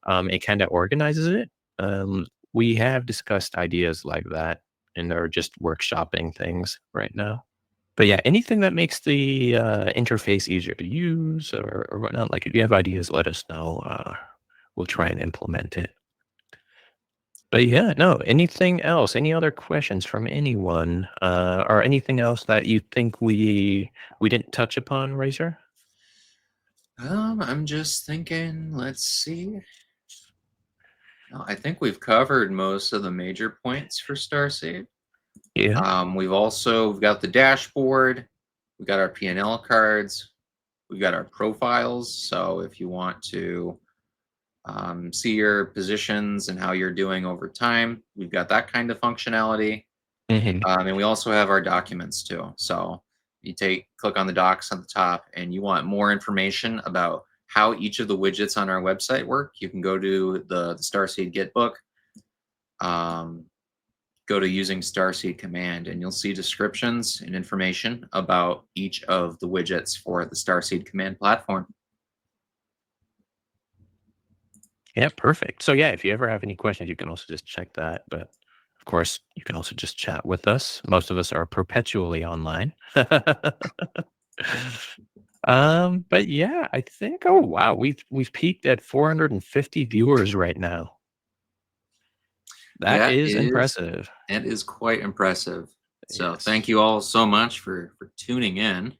It kind of organizes it. We have discussed ideas like that and are just workshopping things right now. But yeah, anything that makes the interface easier to use or whatnot, like if you have ideas, let us know. We'll try and implement it. But yeah, no, anything else? Any other questions from anyone? Or anything else that you think we didn't touch upon, Razor? I'm just thinking, let's see. No, I think we've covered most of the major points for Starseed. Yeah. We've got the dashboard, we've got our P&L cards, we've got our profiles. So if you want to see your positions and how you're doing over time, we've got that kind of functionality. Hmm. And we also have our documents too. So click on the docs on the top, and you want more information about how each of the widgets on our website work. You can go to the Starseed Git book, um, go to using Starseed Command, and you'll see descriptions and information about each of the widgets for the Starseed Command platform. Yeah, perfect. So yeah, if you ever have any questions, you can also just check that. But of course, you can also just chat with us. Most of us are perpetually online. But yeah, I think, oh wow, we've peaked at 450 viewers right now. That That is is impressive. that is quite impressive. So Yes. thank you all so much for tuning in.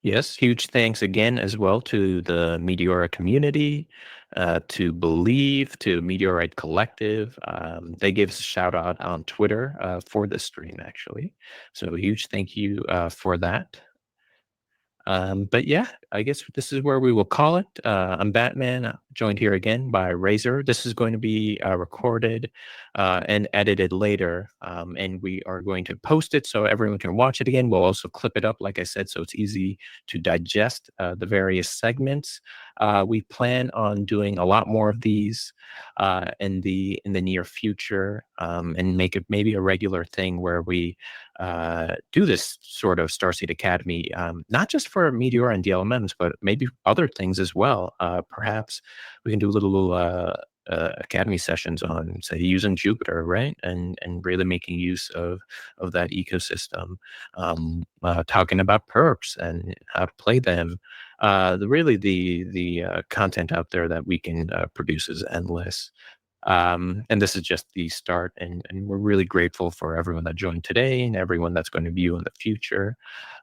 Yes, huge thanks again as well to the Meteora community, to Believe, to Meteorite Collective. They gave us a shout out on Twitter for this stream, actually. So, huge thank you for that. But yeah, I guess this is where we will call it. I'm Batman, joined here again by Razor. This is going to be recorded and edited later, and we are going to post it so everyone can watch it again. We'll also clip it up, like I said, so it's easy to digest the various segments. We plan on doing a lot more of these in the near future, and make it maybe a regular thing where we do this sort of Starseed Academy, not just for Meteor and DLMMs, but maybe other things as well. Perhaps we can do little academy sessions on, say, using Jupiter, right, and really making use of that ecosystem. Talking about perps and how to play them. The content out there that we can produce is endless. And this is just the start, and we're really grateful for everyone that joined today and everyone that's going to view in the future.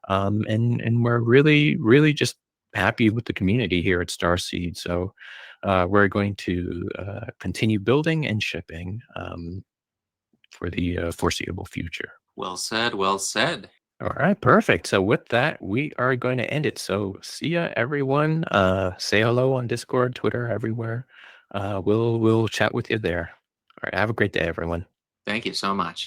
And we're really just happy with the community here at Starseed. So we're going to continue building and shipping for the foreseeable future. Well said. Well said. All right, perfect. So with that, we are going to end it. So see ya, everyone. Say hello on Discord, Twitter, everywhere. We'll chat with you there. All right, have a great day, everyone. Thank you so much.